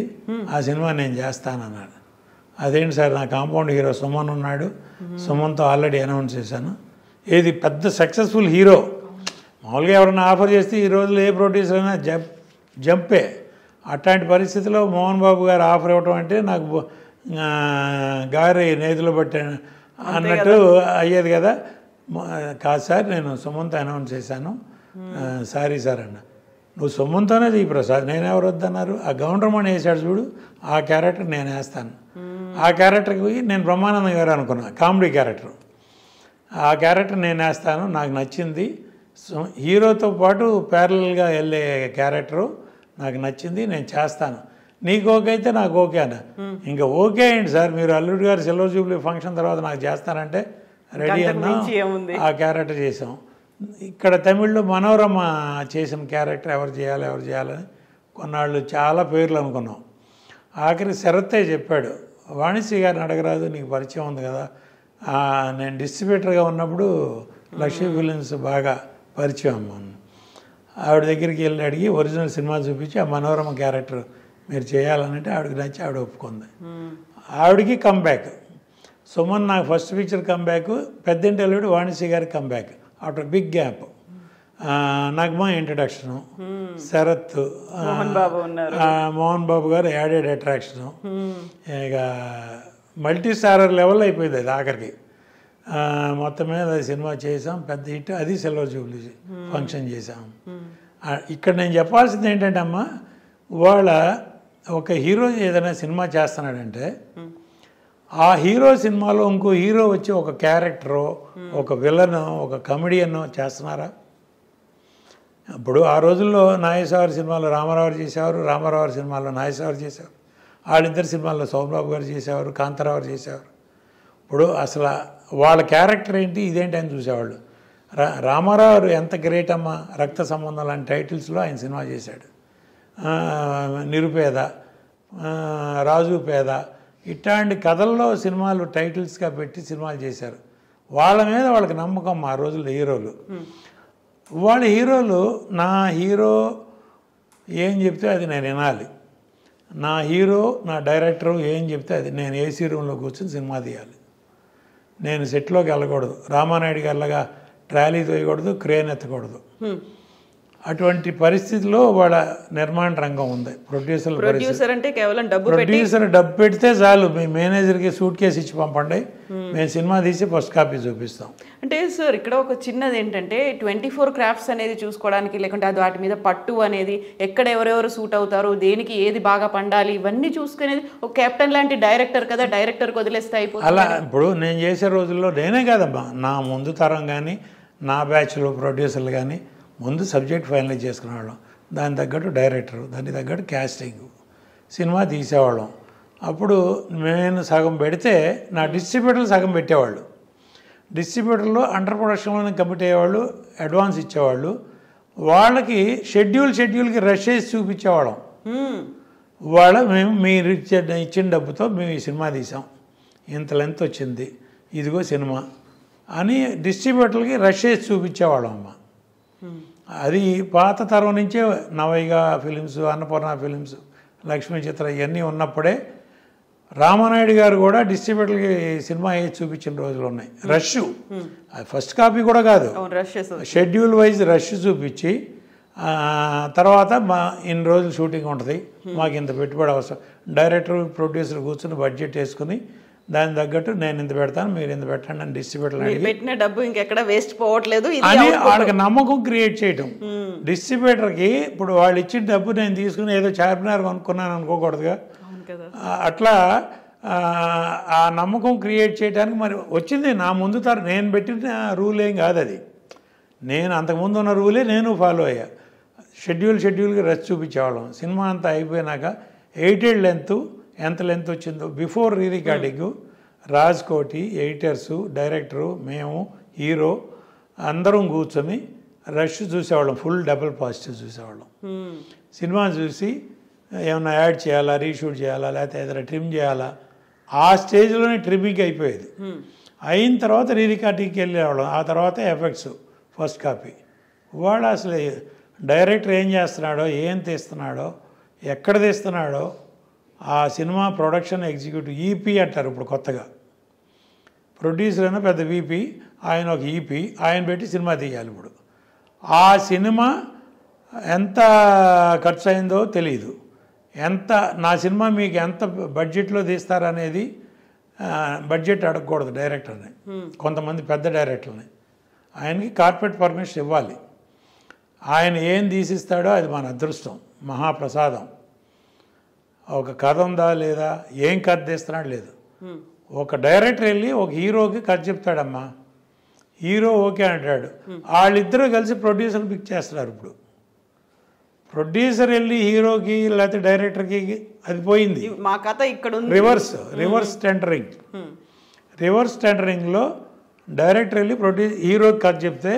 ఆ సినిమా నేను చేస్తానన్నాడు. అదేంటి సార్, నా కాంపౌండ్ హీరో సుమన్ ఉన్నాడు, సుమన్తో ఆల్రెడీ అనౌన్స్ చేశాను. ఏది పెద్ద సక్సెస్ఫుల్ హీరో, మామూలుగా ఎవరైనా ఆఫర్ చేస్తే ఈ రోజుల్లో ఏ ప్రొడ్యూసర్ అయినా జంపే. అట్లాంటి పరిస్థితిలో మోహన్ బాబు గారు ఆఫర్ ఇవ్వటం అంటే నాకు గారి నేతిలో పట్టాను అన్నట్టు అయ్యేది కదా. కాదు సార్, నేను సుమన్తో అనౌన్స్ చేశాను, సారీ సార్ అన్న. నువ్వు సుమన్తోనే దిగి ప్రసాద్, నేనెవరు వద్దన్నారు, ఆ గౌండ్రమణి వేసాడు చూడు, ఆ క్యారెక్టర్ నేను వేస్తాను. ఆ క్యారెక్టర్కి నేను బ్రహ్మానందం గారు అనుకున్నా, కామెడీ క్యారెక్టర్, ఆ క్యారెక్టర్ నేను వేస్తాను, నాకు నచ్చింది. హీరోతో పాటు ప్యారలల్గా వెళ్ళే క్యారెక్టరు నాకు నచ్చింది, నేను చేస్తాను, నీకు ఓకే అయితే నాకు ఓకే అన్న. ఇంకా ఓకే ఏంటి సార్, మీరు అల్లుడు గారు సిల్వర్ జూబ్లీ ఫంక్షన్ తర్వాత నాకు చేస్తానంటే రెడీ అన్నా. ఆ క్యారెక్టర్ చేసాం. ఇక్కడ తమిళ్లో మనోరమ చేసిన క్యారెక్టర్ ఎవరు చేయాలని కొన్నాళ్ళు చాలా పేర్లు అనుకున్నాం. ఆఖరి శరత్తే చెప్పాడు, వాణిశ్రీ గారిని అడగరాదు, నీకు పరిచయం ఉంది కదా. నేను డిస్ట్రిబ్యూటర్గా ఉన్నప్పుడు లక్ష్మీ ఫిలిమ్స్ బాగా పరిచయం అమ్మ. ఆవిడ దగ్గరికి వెళ్ళి అడిగి ఒరిజినల్ సినిమా చూపించి ఆ మనోరమ క్యారెక్టర్ మీరు చేయాలనంటే ఆవిడకి నచ్చి ఆవిడ ఒప్పుకుంది. ఆవిడకి కంబ్యాక్. సుమన్ నాకు first picture comeback, Peddintalludu Vanisri గారి comeback after big gap. Nagma introduction, Sarath, Mohan Babu గారు యాడెడ్ అట్రాక్షను, ఇక మల్టీ స్టారర్ లెవెల్ అయిపోయింది అది ఆఖరికి. మొత్తం మీద సినిమా చేసాం, పెద్ద హిట్. అది సిల్వర్ జూబ్లీ ఫంక్షన్ చేసాం. ఇక్కడ నేను చెప్పాల్సింది ఏంటంటే అమ్మా, ఇవాళ ఒక హీరో ఏదైనా సినిమా చేస్తున్నాడంటే ఆ హీరో సినిమాలో ఇంకో హీరో వచ్చి ఒక క్యారెక్టరో, ఒక విలనో, ఒక కమెడియనో చేస్తున్నారా? ఇప్పుడు ఆ రోజుల్లో నాగేశ్వర సినిమాలో రామారావు చేసేవారు, రామారావు సినిమాలో నాగేశ్వర చేసేవారు, వాళ్ళిద్దరు సినిమాల్లో సోమబాబు గారు చేసేవారు, కాంతారావు చేసేవారు. ఇప్పుడు అసలు వాళ్ళ క్యారెక్టర్ ఏంటి ఇదేంటి అని చూసేవాళ్ళు. రామారావు ఎంత గ్రేట్ అమ్మ, రక్త సంబంధం లాంటి టైటిల్స్లో ఆయన సినిమా చేశాడు. నిరుపేద, రాజు పేద, ఇట్లాంటి కథల్లో సినిమాలు టైటిల్స్గా పెట్టి సినిమాలు చేశారు. వాళ్ళ మీద వాళ్ళకి నమ్మకం ఆ రోజుల్లో హీరోలు. వాళ్ళ హీరోలు నా హీరో ఏం చెప్తే అది నేను వినాలి, నా హీరో నా డైరెక్టరు ఏం చెప్తే అది నేను ఏసీ రూమ్లో కూర్చొని సినిమా తీయాలి, నేను సెట్లోకి వెళ్ళకూడదు, రామానాయుడు గారిలాగా ట్రాలీ తోయకూడదు, క్రేన్ ఎత్తకూడదు. అటువంటి పరిస్థితిలో వాళ్ళ నిర్మాణ రంగం ఉంది. ప్రొడ్యూసర్ అంటే కేవలం ప్రొడ్యూసర్ డబ్బు పెడితే చాలు, మీ మేనేజర్కి సూట్ కేసు ఇచ్చి పంపండి, మేము సినిమా తీసి ఫస్ట్ కాపీ చూపిస్తాం. అంటే సార్ ఇక్కడ ఒక చిన్నది ఏంటంటే 24 క్రాఫ్ట్స్ అనేది చూసుకోవడానికి, లేకుంటే అది వాటి మీద పట్టు అనేది, ఎక్కడ ఎవరెవరు సూట్ అవుతారు, దేనికి ఏది బాగా పండాలి, ఇవన్నీ చూసుకునేది ఒక కెప్టెన్ లాంటి డైరెక్టర్ కదా, డైరెక్టర్కి వదిలేస్తే అయిపోతుంది. అలా ఇప్పుడు నేను చేసే రోజుల్లో నేనే కాదమ్మా, నా ముందు తరం కానీ నా బ్యాచ్లో ప్రొడ్యూసర్లు కానీ ముందు సబ్జెక్ట్ ఫైనలైజ్ చేసుకునేవాళ్ళం, దాని తగ్గట్టు డైరెక్టరు, దానికి తగ్గట్టు క్యాస్టింగ్, సినిమా తీసేవాళ్ళం. అప్పుడు నేను సగం పెడితే నా డిస్ట్రిబ్యూటర్లు సగం పెట్టేవాళ్ళు. డిస్ట్రిబ్యూటర్లు అండర్ ప్రొడక్షన్లోనే కమిట్ అయ్యేవాళ్ళు, అడ్వాన్స్ ఇచ్చేవాళ్ళు. వాళ్ళకి షెడ్యూల్కి రష్ చేసి చూపించేవాళ్ళం. మేము మీరు ఇచ్చిన డబ్బుతో మేము ఈ సినిమా తీసాం, ఇంత లెంత్ వచ్చింది, ఇదిగో సినిమా అని డిస్ట్రిబ్యూటర్లకి రష్ చేసి చూపించేవాళ్ళం అమ్మ. అది పాత తరం నుంచే నవైగా ఫిలిమ్స్, అన్నపూర్ణ ఫిలిమ్స్, లక్ష్మీ చిత్ర ఇవన్నీ ఉన్నప్పుడే రామానాయుడు గారు కూడా డిస్ట్రిబ్యూటర్కి సినిమా వేసి చూపించిన రోజులు ఉన్నాయి. రష్, అది ఫస్ట్ కాపీ కూడా కాదు, షెడ్యూల్ వైజ్ రష్ చూపించి తర్వాత ఇన్ని రోజులు షూటింగ్ ఉంటుంది, మాకు ఇంత పెట్టుబడి అవసరం, డైరెక్టర్ ప్రొడ్యూసర్ కూర్చొని బడ్జెట్ వేసుకుని దాని తగ్గట్టు నేను ఇంత పెడతాను, మీరు ఇంత పెట్టండి అని డిస్ట్రిబ్యూటర్ పెట్టిన డబ్బు ఇంకెక్కడ వేస్ట్ పోవట్లేదు అని వాళ్ళకి నమ్మకం క్రియేట్ చేయటం. డిస్ట్రిబ్యూటర్కి ఇప్పుడు వాళ్ళు ఇచ్చిన డబ్బు నేను తీసుకుని ఏదో చార్మినార్ కొనుక్కున్నాను అనుకోకూడదుగా. అట్లా ఆ నమ్మకం క్రియేట్ చేయడానికి మరి వచ్చింది నా ముందు నేను పెట్టిన రూల్ ఏం కాదు అది, నేను అంతకుముందు ఉన్న రూలే నేను ఫాలో అయ్యా. షెడ్యూల్కి రష్ చూపించేవాళ్ళం. సినిమా అంతా అయిపోయినాక 8 లెంత్ ఎంత లెంత్ వచ్చిందో before re recording Raj Koti, ఎడిటర్సు, director, మేము, హీరో అందరం కూర్చొని రష్ చూసేవాళ్ళం. ఫుల్ డబుల్ పాజిటివ్ చూసేవాళ్ళం. సినిమా చూసి ఏమైనా యాడ్ చేయాలా, రీషూట్ చేయాలా, లేకపోతే ఏదైనా ట్రిమ్ చేయాలా, ఆ స్టేజ్లోనే ట్రిమ్మింగ్ అయిపోయేది. అయిన తర్వాత రీ రికార్డింగ్కి వెళ్ళేవాళ్ళం. ఆ తర్వాత ఎఫెక్ట్స్ ఫస్ట్ కాపీ. వాడు అసలు డైరెక్టర్ ఏం చేస్తున్నాడో, ఏం తీస్తున్నాడో, ఎక్కడ తీస్తున్నాడో, ఆ సినిమా ప్రొడక్షన్ ఎగ్జిక్యూటివ్ ఈపీ అంటారు ఇప్పుడు కొత్తగా. ప్రొడ్యూసర్ అయినా పెద్ద వీపీ, ఆయన ఒక ఈపీ, ఆయన పెట్టి సినిమా తీయాలి. ఇప్పుడు ఆ సినిమా ఎంత ఖర్చు అయిందో తెలియదు, నా సినిమా మీకు ఎంత బడ్జెట్లో తీస్తారనేది బడ్జెట్ అడగకూడదు డైరెక్టర్ని, కొంతమంది పెద్ద డైరెక్టర్ని. ఆయనకి కార్పొరేట్ పర్మిషన్ ఇవ్వాలి. ఆయన ఏం తీసిస్తాడో అది మన అదృష్టం, మహాప్రసాదం. ఒక కథ ఉందా లేదా, ఏం కథ తీస్తున్నాడు లేదు. ఒక డైరెక్టర్ వెళ్ళి ఒక హీరోకి కథ చెప్తాడమ్మా, హీరో ఓకే అంటాడు, వాళ్ళిద్దరూ కలిసి ప్రొడ్యూసర్ పిక్ చేస్తున్నారు. ఇప్పుడు ప్రొడ్యూసర్ వెళ్ళి హీరోకి లేకపోతే డైరెక్టర్కి అది పోయింది. మా కథ ఇక్కడ రివర్స్ టెండరింగ్లో డైరెక్టర్ వెళ్ళి హీరోకి కథ చెప్తే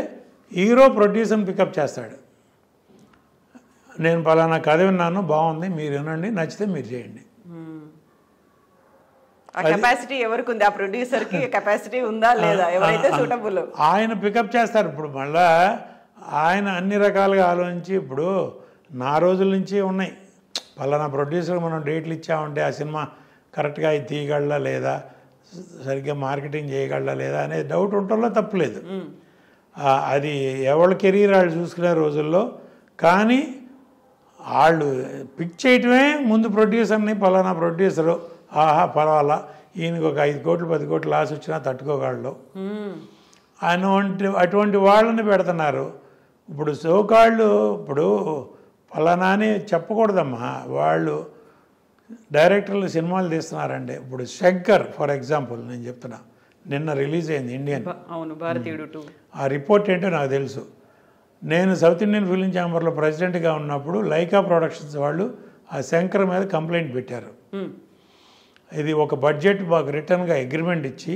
హీరో ప్రొడ్యూసర్ని పికప్ చేస్తాడు. నేను పలానా కథ విన్నాను, బాగుంది, మీరు వినండి, నచ్చితే మీరు చేయండి. కెపాసిటీ ఎవరికి ఉంది, ఆ ప్రొడ్యూసర్కి కెపాసిటీ ఉందా లేదా, ఎవరైతే సూటబుల్ ఆయన పికప్ చేస్తారు. ఇప్పుడు మళ్ళా ఆయన అన్ని రకాలుగా ఆలోచించి, ఇప్పుడు నా రోజుల నుంచి ఉన్నాయి, పలానా ప్రొడ్యూసర్ మనం డేట్లు ఇచ్చామంటే ఆ సినిమా కరెక్ట్గా ఇది తీయగలరా లేదా, సరిగ్గా మార్కెటింగ్ చేయగలరా లేదా అనేది డౌట్ ఉండటంలో తప్పులేదు. అది ఎవరి కెరీర్ వాళ్ళు చూసుకునే రోజుల్లో. కానీ వాళ్ళు పిక్ చేయటమే ముందు ప్రొడ్యూసర్ని, పలానా ప్రొడ్యూసరు ఆహా పర్వాలా, ఈయనకి ఒక 5 కోట్లు 10 కోట్లు లాస్ వచ్చినా తట్టుకోగలడు అటువంటి వాళ్ళని పెడుతున్నారు. ఇప్పుడు సోకాళ్ళు ఇప్పుడు పలానా అని చెప్పకూడదమ్మా, వాళ్ళు డైరెక్టర్లు సినిమాలు తీస్తున్నారండి. ఇప్పుడు శంకర్ ఫర్ ఎగ్జాంపుల్ నేను చెప్తున్నా, నిన్న రిలీజ్ అయింది ఇండియన్, అవును భారతీయుడు 2. ఆ రిపోర్ట్ ఏంటో నాకు తెలుసు. నేను సౌత్ ఇండియన్ ఫిలిం ఛాంబర్లో ప్రెసిడెంట్గా ఉన్నప్పుడు లైకా ప్రొడక్షన్స్ వాళ్ళు ఆ శంకర్ మీద కంప్లైంట్ పెట్టారు. ఇది ఒక బడ్జెట్ మాకు రిటర్న్గా అగ్రిమెంట్ ఇచ్చి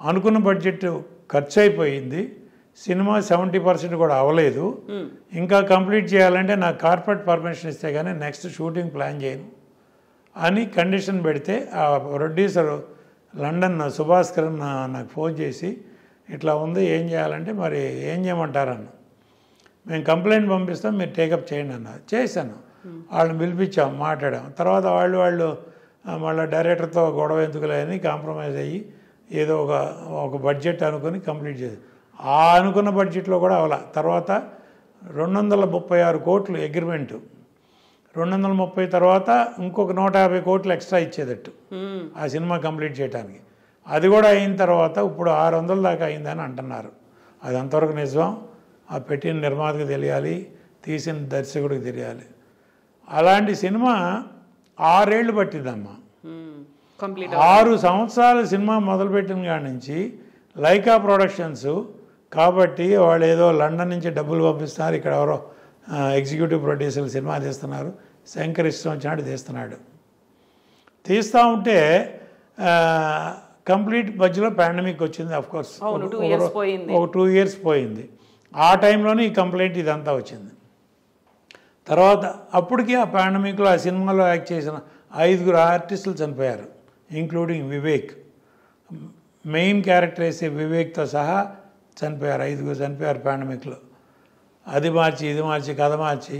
అనుకున్న బడ్జెట్ ఖర్చు అయిపోయింది, సినిమా 70% కూడా అవ్వలేదు, ఇంకా కంప్లీట్ చేయాలంటే నాకు కార్పొరేట్ పర్మిషన్ ఇస్తే కానీ నెక్స్ట్ షూటింగ్ ప్లాన్ చేయను అని కండిషన్ పెడితే ఆ ప్రొడ్యూసర్ లండన్ సుభాస్కర్ నాకు ఫోన్ చేసి ఇట్లా ఉంది ఏం చేయాలంటే మరి ఏం చేయమంటారన్న, మేము కంప్లైంట్ పంపిస్తాం మీరు టేకప్ చేయండి అన్నారు. చేశాను, వాళ్ళని పిలిపించాం, మాట్లాడాం. తర్వాత వాళ్ళు మళ్ళీ డైరెక్టర్తో గొడవ ఎందుకులే అని కాంప్రమైజ్ అయ్యి ఏదో ఒక బడ్జెట్ అనుకుని కంప్లీట్ చేసి ఆ అనుకున్న బడ్జెట్లో కూడా అవలా. తర్వాత 236 కోట్లు అగ్రిమెంటు, 230 తర్వాత ఇంకొక 150 కోట్లు ఎక్స్ట్రా ఇచ్చేదట్టు ఆ సినిమా కంప్లీట్ చేయడానికి. అది కూడా అయిన తర్వాత ఇప్పుడు 600 దాకా అయిందని అంటున్నారు. అది అంతవరకు నిజం, ఆ పెట్టిన నిర్మాతకు తెలియాలి, తీసిన దర్శకుడికి తెలియాలి. అలాంటి సినిమా 6 ఏళ్ళు పట్టిందమ్మా. 6 సంవత్సరాలు సినిమా మొదలుపెట్టిన కాడి నుంచి లైకా ప్రొడక్షన్స్ కాబట్టి వాళ్ళు ఏదో లండన్ నుంచి డబ్బులు పంపిస్తున్నారు, ఇక్కడ ఎవరో ఎగ్జిక్యూటివ్ ప్రొడ్యూసర్లు సినిమా తీస్తున్నారు, శంకర్ ఇష్టం వచ్చినట్టు తీస్తున్నాడు. తీస్తూ ఉంటే కంప్లీట్ మధ్యలో పాండమిక్ వచ్చింది. అఫ్కోర్స్ ఒక 2 ఇయర్స్ పోయింది. ఆ టైంలోనే ఈ కంప్లైంట్ ఇదంతా వచ్చింది. తర్వాత అప్పటికి ఆ పాండమిక్లో ఆ సినిమాలో యాక్ట్ చేసిన 5 ఆర్టిస్టులు చనిపోయారు, ఇంక్లూడింగ్ వివేక్. మెయిన్ క్యారెక్టర్ వేసే వివేక్తో సహా చనిపోయారు, 5 చనిపోయారు పాండమిక్లో. అది మార్చి ఇది మార్చి కథ మార్చి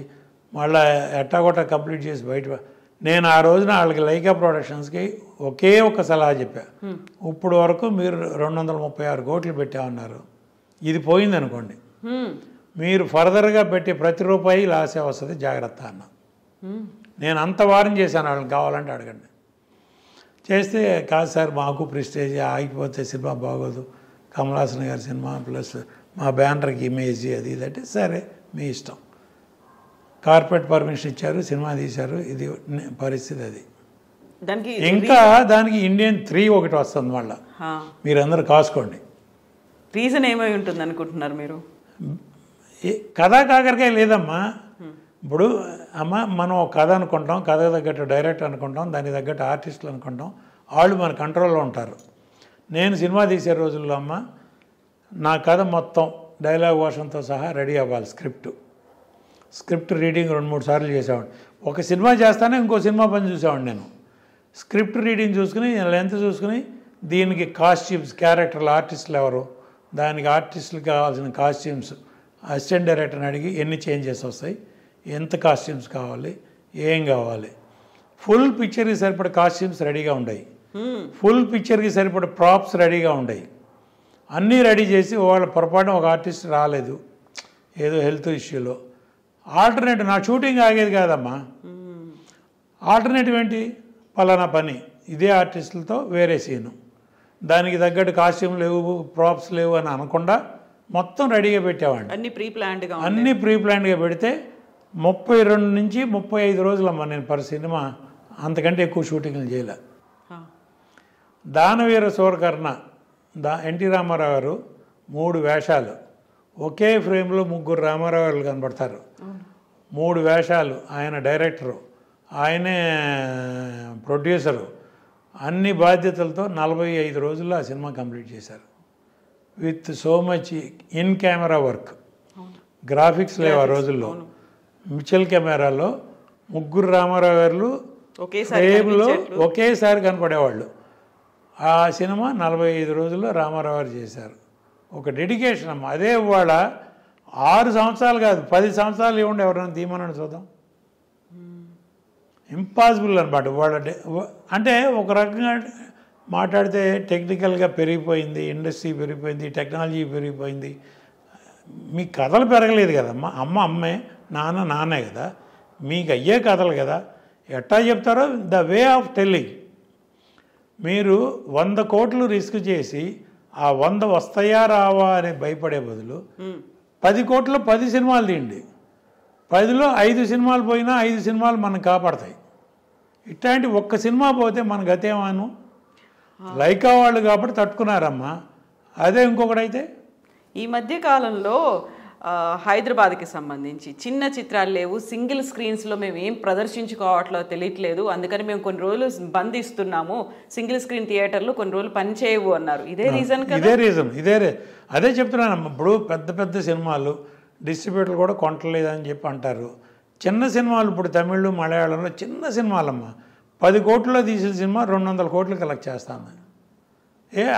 మళ్ళీ ఎట్టాగొట్టా కంప్లీట్ చేసి బయట. నేను ఆ రోజున వాళ్ళకి లైకా ప్రొడక్షన్స్కి ఒకే ఒక సలహా చెప్పా, ఇప్పుడు వరకు మీరు 236 కోట్లు పెట్టామన్నారు, ఇది పోయింది అనుకోండి, మీరు ఫర్దర్గా పెట్టే ప్రతి రూపాయి లాసే వస్తుంది, జాగ్రత్త అన్న. నేను అంత వారం చేశాను, వాళ్ళని కావాలంటే అడగండి. చేస్తే కాదు సార్ మాకు ప్రెస్టేజ్ ఆగిపోతే సినిమా బాగోదు, కమల్ హాసన్ గారి సినిమా ప్లస్ మా బ్యానర్కి ఇమేజ్ అది ఇదంటే సరే మీ ఇష్టం. కార్పొరేట్ పర్మిషన్ ఇచ్చారు, సినిమా తీశారు, ఇది పరిస్థితి. అది ఇంకా దానికి ఇండియన్ 3 ఒకటి వస్తుంది మళ్ళీ, మీరందరూ కాసుకోండి. రీజన్ ఏమై ఉంటుంది అనుకుంటున్నారు మీరు? కథా కాకరకాయ లేదమ్మా. ఇప్పుడు అమ్మ మనం ఒక కథ అనుకుంటాం, కథకు తగ్గట్టు డైరెక్టర్ అనుకుంటాం, దానికి తగ్గట్టు ఆర్టిస్టులు అనుకుంటాం, వాళ్ళు మన కంట్రోల్లో ఉంటారు. నేను సినిమా తీసే రోజుల్లో అమ్మ నా కథ మొత్తం డైలాగ్ వర్షన్తో సహా రెడీ అవ్వాలి. స్క్రిప్ట్ రీడింగ్ 2-3 సార్లు చేసేవాడిని. ఒక సినిమా చేస్తానే ఇంకో సినిమా పని చూసేవాడిని నేను. స్క్రిప్ట్ రీడింగ్ చూసుకుని లెంత్ చూసుకుని దీనికి కాస్ట్యూమ్స్, క్యారెక్టర్లు, ఆర్టిస్టులు ఎవరు, దానికి ఆర్టిస్టులకు కావాల్సిన కాస్ట్యూమ్స్ అసిస్టెంట్ డైరెక్టర్ని అడిగి ఎన్ని చేంజెస్ వస్తాయి, ఎంత కాస్ట్యూమ్స్ కావాలి, ఏం కావాలి, ఫుల్ పిక్చర్కి సరిపడే కాస్ట్యూమ్స్ రెడీగా ఉన్నాయి, ఫుల్ పిక్చర్కి సరిపడే ప్రాప్స్ రెడీగా ఉన్నాయి, అన్నీ రెడీ చేసి వాళ్ళ పొరపాటున ఒక ఆర్టిస్ట్ రాలేదు ఏదో హెల్త్ ఇష్యూలో, ఆల్టర్నేటివ్ నా షూటింగ్ ఆగేది కాదమ్మా. ఆల్టర్నేటివ్ ఏంటి, పలానా పని ఇదే ఆర్టిస్టులతో వేరే సీను, దానికి తగ్గట్టు కాస్ట్యూమ్ లేవు, ప్రాప్స్ లేవు అని అనకుండా మొత్తం రెడీగా పెట్టేవాడిని. అన్నీ ప్రీ ప్లాన్డ్గా పెడితే 32 నుంచి 35 రోజులమ్మా నేను పర్ సినిమా, అంతకంటే ఎక్కువ షూటింగ్లు చేయలే. దానవీర సూరకర్ణ ఎన్టీ రామారావు గారు 3 వేషాలు, ఒకే ఫ్రేమ్లో 3 రామారావు గారు కనబడతారు, 3 వేషాలు, ఆయన డైరెక్టరు, ఆయనే ప్రొడ్యూసరు, అన్ని బాధ్యతలతో 45 రోజుల్లో ఆ సినిమా కంప్లీట్ చేశారు. With so much in camera work, graphics లేవు ఆ రోజుల్లో. మిచెల్ కెమెరాలో 3 రామారావు గారు ఫ్రేమ్లో ఒకేసారి కనపడేవాళ్ళు. ఆ సినిమా 45 రోజుల్లో రామారావు గారు చేశారు. ఒక డెడికేషన్ అమ్మ. అదే ఇవాళ 6 సంవత్సరాలు కాదు 10 సంవత్సరాలు ఇవ్వండి ఎవరైనా తీయమని చూద్దాం, ఇంపాసిబుల్ అనమాట. వాళ్ళ అంటే ఒక రకంగా మాట్లాడితే టెక్నికల్గా పెరిగిపోయింది, ఇండస్ట్రీ పెరిగిపోయింది, టెక్నాలజీ పెరిగిపోయింది, మీ కథలు పెరగలేదు కదమ్మా. అమ్మే, నాన్నే కదా, మీకు అయ్యే కథలు కదా. ఎట్టా చెప్తారో ద వే ఆఫ్ టెల్లింగ్. మీరు 100 కోట్లు రిస్క్ చేసి ఆ 100 వస్తాయా రావా అని భయపడే బదులు 10 కోట్లు 10 సినిమాలు తీయండి, 10లో 5 సినిమాలు పోయినా 5 సినిమాలు మనం కాపాడతాయి. ఇట్లాంటి ఒక్క సినిమా పోతే మన గతేమాను. లైకా వాళ్ళు కాబట్టి తట్టుకున్నారమ్మా, అదే ఇంకొకటైతే. ఈ మధ్య కాలంలో హైదరాబాద్కి సంబంధించి చిన్న చిత్రాలు లేవు, సింగిల్ స్క్రీన్స్లో మేము ఏం ప్రదర్శించుకోవట్లో తెలియట్లేదు, అందుకని మేము కొన్ని రోజులు బంద్ ఇస్తున్నాము, సింగిల్ స్క్రీన్ థియేటర్లు కొన్ని రోజులు పనిచేయవు అన్నారు. ఇదే రీజన్ కదా? ఇదే రీజన్, అదే చెప్తున్నానమ్మా. ఇప్పుడు పెద్ద పెద్ద సినిమాలు డిస్ట్రిబ్యూటర్లు కూడా కొంటలేదని చెప్పి అంటారు. చిన్న సినిమాలు ఇప్పుడు తమిళ్ మలయాళంలో చిన్న సినిమాలమ్మా 10 కోట్లలో తీసిన సినిమా 200 కోట్లు కలెక్ట్ చేస్తాను.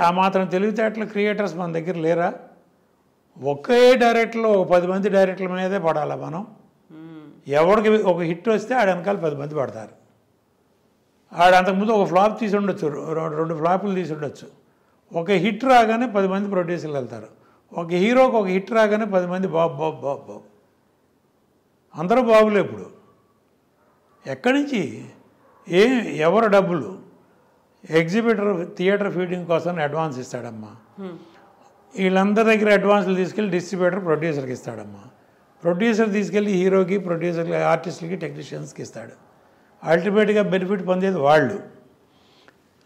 ఆ మాత్రం తెలివితేటలు క్రియేటర్స్ మన దగ్గర లేరా? ఒకే డైరెక్టర్లో ఒక 10 మంది డైరెక్టర్ల మీదే పడాలా మనం? ఎవరికి ఒక హిట్ వస్తే ఆడ వెనకాల 10 మంది పడతారు. ఆడ అంతకుముందు ఒక ఫ్లాప్ తీసి ఉండొచ్చు, 2 ఫ్లాపులు తీసి ఉండొచ్చు. ఒక హిట్ రాగానే 10 మంది ప్రొడ్యూసర్లు వెళ్తారు. ఒక హీరోకి ఒక హిట్ రాగానే 10 మంది బాబు అందరూ బాబులే. ఇప్పుడు ఎక్కడి నుంచి ఎవరు డబ్బులు? ఎగ్జిబిటర్ థియేటర్ ఫీడింగ్ కోసం అడ్వాన్స్ ఇస్తాడమ్మా. వీళ్ళందరి దగ్గర అడ్వాన్స్లు తీసుకెళ్ళి డిస్ట్రిబ్యూటర్ ప్రొడ్యూసర్కి ఇస్తాడమ్మా. ప్రొడ్యూసర్ తీసుకెళ్ళి హీరోకి, ప్రొడ్యూసర్కి, ఆర్టిస్టులకి, టెక్నీషియన్స్కి ఇస్తాడు. అల్టిమేట్గా బెనిఫిట్ పొందేది వాళ్ళు,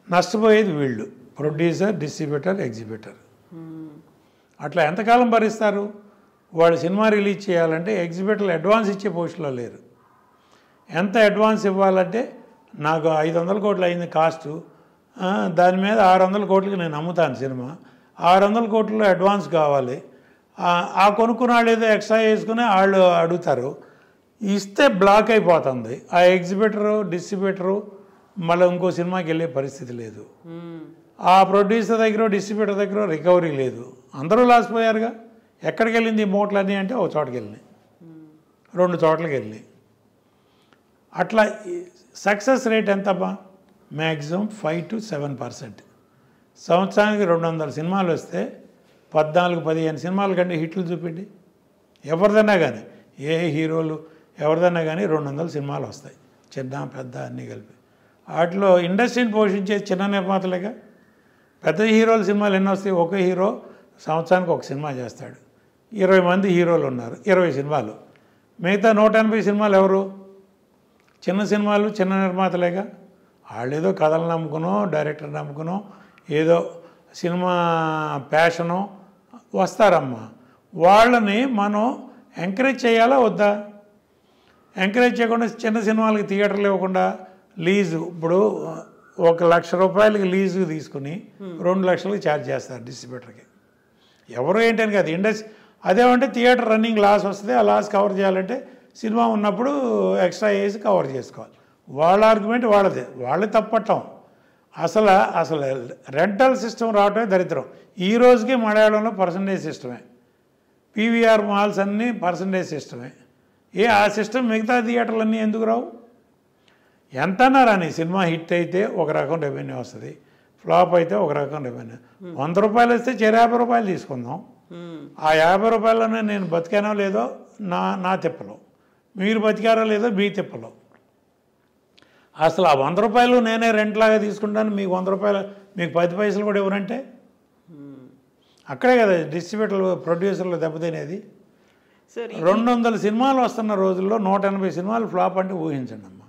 నష్టపోయేది వీళ్ళు, ప్రొడ్యూసర్, డిస్ట్రిబ్యూటర్, ఎగ్జిబిటర్. అట్లా ఎంతకాలం భరిస్తారు? వాళ్ళు సినిమా రిలీజ్ చేయాలంటే ఎగ్జిబిటర్లు అడ్వాన్స్ ఇచ్చే పొజిషన్లో లేరు. ఎంత అడ్వాన్స్ ఇవ్వాలంటే నాకు 500 కోట్లు అయింది కాస్టు, దాని మీద 600 కోట్లకి నేను అమ్ముతాను సినిమా, 600 కోట్లలో అడ్వాన్స్ కావాలి. ఆ కొనుక్కున్న వాళ్ళు ఏదో ఎక్స్ట్రా వేసుకుని వాళ్ళు అడుగుతారు, ఇస్తే బ్లాక్ అయిపోతుంది. ఆ ఎగ్జిబిటరు, డిస్ట్రిబ్యూటరు మళ్ళీ ఇంకో సినిమాకి వెళ్ళే పరిస్థితి లేదు. ఆ ప్రొడ్యూసర్ దగ్గర, డిస్ట్రిబ్యూటర్ దగ్గర రికవరీ లేదు. అందరూ లాస్ పోయారుగా. ఎక్కడికి వెళ్ళింది ఈ మూటలన్నీ అంటే ఒక చోటకి వెళ్ళినాయి, 2 చోట్లకి వెళ్ళినాయి. అట్లా సక్సెస్ రేట్ ఎంతమ్మా? Maximum 5 to 7%. సంవత్సరానికి 200 సినిమాలు వస్తే 14-15 సినిమాల కంటే హిట్లు చూపిండి. ఎవరిదన్నా కానీ, ఏ హీరోలు ఎవరిదన్నా కానీ 200 సినిమాలు వస్తాయి, చిన్న పెద్ద అన్నీ కలిపి. వాటిలో ఇండస్ట్రీని పోషించే చిన్న నిర్మాతలేగా. పెద్ద హీరోల సినిమాలు ఎన్ని వస్తాయి? ఒక హీరో సంవత్సరానికి ఒక సినిమా చేస్తాడు. 20 మంది హీరోలు ఉన్నారు, 20 సినిమాలు. మిగతా 180 సినిమాలు ఎవరు? చిన్న సినిమాలు, చిన్న నిర్మాతలేగా. వాళ్ళు ఏదో కథలు నమ్ముకునో, డైరెక్టర్ నమ్ముకునో, ఏదో సినిమా ప్యాషనో వస్తారమ్మా. వాళ్ళని మనం ఎంకరేజ్ చేయాలా వద్దా? ఎంకరేజ్ చేయకుండా చిన్న సినిమాలకి థియేటర్లు ఇవ్వకుండా లీజు, ఇప్పుడు 1 లక్ష రూపాయలకి లీజుకి తీసుకుని 2 లక్షలకి ఛార్జ్ చేస్తారు డిస్ట్రిబ్యూటర్కి. ఎవరు ఏంటని కాదు, ఇండస్ట్రీ అదేమంటే థియేటర్ రన్నింగ్ లాస్ వస్తుంది, ఆ లాస్ కవర్ చేయాలంటే సినిమా ఉన్నప్పుడు ఎక్స్ట్రా వేసి కవర్ చేసుకోవాలి. వాళ్ళ ఆర్గ్యుమెంట్ వాళ్ళదే, వాళ్ళే తప్పట్టం. అసలు రెంటల్ సిస్టమ్ రావటమే దరిద్రం. ఈ రోజుకి మలయాళంలో పర్సంటేజ్ సిస్టమే, పీవీఆర్ మాల్స్ అన్నీ పర్సంటేజ్ సిస్టమే. ఆ సిస్టమ్ మిగతా థియేటర్లన్నీ ఎందుకు రావు? ఎంతన్నా రాని, సినిమా హిట్ అయితే ఒక రకం రెవెన్యూ వస్తుంది, ఫ్లాప్ అయితే ఒక రకం రెవెన్యూ. 100 రూపాయలు వస్తే 50 రూపాయలు తీసుకుందాం. ఆ 50 రూపాయలనే నేను బతికానో లేదో నా తిప్పలో, మీరు బతికారో లేదో మీ తిప్పలో. అసలు ఆ 100 రూపాయలు నేనే రెంట్ లాగా తీసుకుంటాను, మీకు 100 రూపాయలు, మీకు 10 పైసలు కూడా ఎవరంటే అక్కడే కదా డిస్ట్రిబ్యూటర్లు, ప్రొడ్యూసర్లు దెబ్బతినేది. 200 సినిమాలు వస్తున్న రోజుల్లో 180 సినిమాలు ఫ్లాప్ అంటే ఊహించండి అమ్మ.